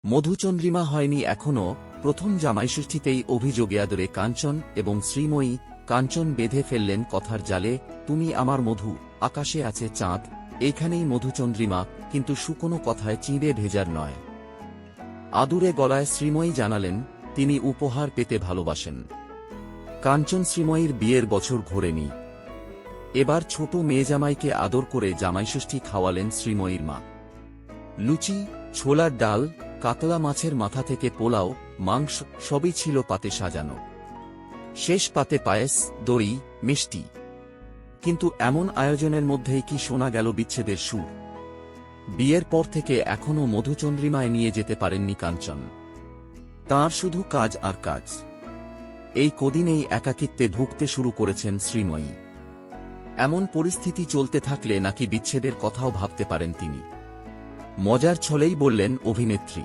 মধুচন্দ্রিমা হয়নি এখনো, প্রথম জামাইষষ্ঠীতেই অভিযোগে আদরে কাঞ্চন এবং শ্রীময়ী। কাঞ্চন বেঁধে ফেললেন কথার জালে, তুমি আমার মধু, আকাশে আছে চাঁদ, এইখানেই মধুচন্দ্রিমা, কিন্তু শুকনো কথায় চিঁড়ে ভেজার নয়। আদুরে গলায় শ্রীময়ী জানালেন, তিনি উপহার পেতে ভালোবাসেন। কাঞ্চন শ্রীময়ীর বিয়ের বছর ঘোরেনি। এবার ছোট মেয়ে জামাইকে আদর করে জামাইষষ্ঠী খাওয়ালেন শ্রীময়ীর মা। লুচি, ছোলার ডাল, কাতলা মাছের মাথা থেকে পোলাও, মাংস সবই ছিল পাতে সাজানো। শেষ পাতে পায়েস, দই, মিষ্টি। কিন্তু এমন আয়োজনের মধ্যেই কি শোনা গেল বিচ্ছেদের সুর। বিয়ের পর থেকে এখনও মধুচন্দ্রিমায় নিয়ে যেতে পারেননি কাঞ্চন। তাঁর শুধু কাজ আর কাজ। এই কদিনেই একাকিত্বে ভুগতে শুরু করেছেন শ্রীময়ী। এমন পরিস্থিতি চলতে থাকলে নাকি বিচ্ছেদের কথাও ভাবতে পারেন তিনি। মজার ছলেই বললেন অভিনেত্রী।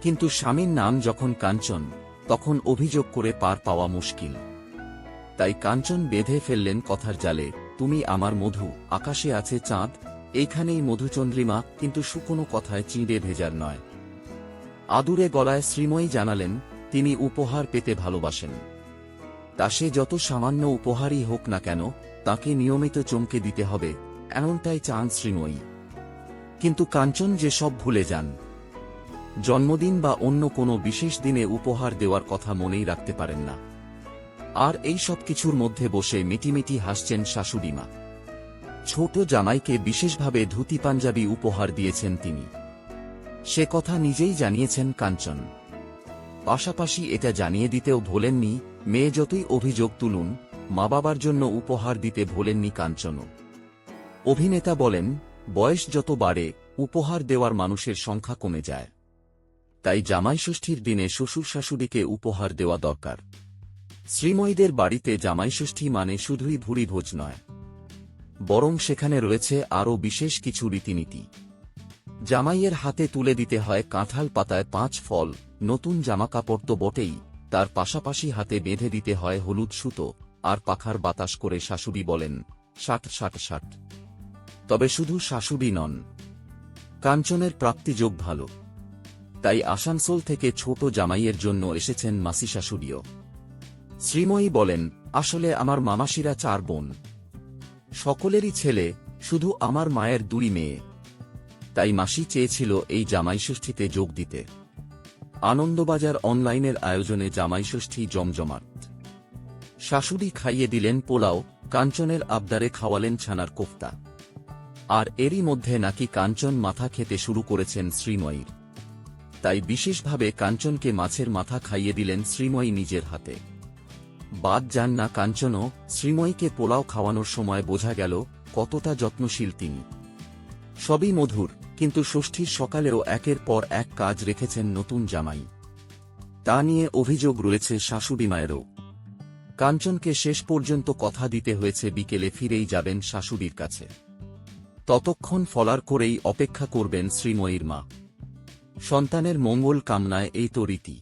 কিন্তু স্বামীর নাম যখন কাঞ্চন, তখন অভিযোগ করে পার পাওয়া মুশকিল। তাই কাঞ্চন বেঁধে ফেললেন কথার জালে, তুমি আমার মধু, আকাশে আছে চাঁদ, এইখানেই মধুচন্দ্রিমা, কিন্তু শুকনো কথায় চিঁড়ে ভেজার নয়। আদুরে গলায় শ্রীময়ী জানালেন, তিনি উপহার পেতে ভালোবাসেন। তা সে যত সামান্য উপহারই হোক না কেন, তাকে নিয়মিত চমকে দিতে হবে, এমনটাই চান শ্রীময়ী। কিন্তু কাঞ্চন যে সব ভুলে যান। জন্মদিন বা অন্য কোনো বিশেষ দিনে উপহার দেওয়ার কথা মনেই রাখতে পারেন না। আর এই সব কিছুর মধ্যে বসে মিটিমিটি হাসছেন শাশুড়িমা। ছোট জামাইকে বিশেষভাবে ধুতি পাঞ্জাবি উপহার দিয়েছেন তিনি। সে কথা নিজেই জানিয়েছেন কাঞ্চন। পাশাপাশি এটা জানিয়ে দিতেও ভোলেননি, মেয়ে যতই অভিযোগ তুলুন, মা বাবার জন্য উপহার দিতে ভোলেননি কাঞ্চনও। অভিনেতা বলেন, বয়স যত বাড়ে, উপহার দেওয়ার মানুষের সংখ্যা কমে যায়। তাই জামাইষষ্ঠীর দিনে শ্বশুর শাশুড়িকে উপহার দেওয়া দরকার। শ্রীময়ীদের বাড়িতে জামাইষষ্ঠী মানে শুধুই ভুরি ভোজ নয়, বরং সেখানে রয়েছে আরও বিশেষ কিছু রীতিনীতি। জামাইয়ের হাতে তুলে দিতে হয় কাঁঠাল পাতায় 5 ফল, নতুন জামাকাপড় তো বটেই, তার পাশাপাশি হাতে বেঁধে দিতে হয় হলুদ সুতো, আর পাখার বাতাস করে শাশুড়ি বলেন, ষাট ষাট ষাট। তবে শুধু শাশুড়ি নন, কাঞ্চনের প্রাপ্তিযোগ ভালো। তাই আসানসোল থেকে ছোট জামাইয়ের জন্য এসেছেন মাসি শাশুড়িও। শ্রীময়ী বলেন, আসলে আমার মামাসিরা 4 বোন, সকলেরই ছেলে, শুধু আমার মায়ের 2 মেয়ে। তাই মাসি চেয়েছিল এই জামাইষষ্ঠীতে যোগ দিতে। আনন্দবাজার অনলাইনের আয়োজনে জামাইষষ্ঠী জমজমাট। শাশুড়ি খাইয়ে দিলেন পোলাও, কাঞ্চনের আবদারে খাওয়ালেন ছানার কোফতা। আর এরই মধ্যে নাকি কাঞ্চন মাথা খেতে শুরু করেছেন শ্রীময়ীর। তাই বিশেষভাবে কাঞ্চনকে মাছের মাথা খাইয়ে দিলেন শ্রীময়ী নিজের হাতে। বাদ যান না কাঞ্চনও। শ্রীময়ীকে পোলাও খাওয়ানোর সময় বোঝা গেল কতটা যত্নশীল তিনি। সবই মধুর, কিন্তু ষষ্ঠীর সকালেও একের পর এক কাজ রেখেছেন নতুন জামাই। তা নিয়ে অভিযোগ রয়েছে শাশুড়ি মায়েরও। কাঞ্চনকে শেষ পর্যন্ত কথা দিতে হয়েছে বিকেলে ফিরেই যাবেন শাশুড়ির কাছে। ততক্ষণ ফলার করেই অপেক্ষা করবেন শ্রীময়ীর মা। সন্তানের মঙ্গল কামনায় এই তো রীতি।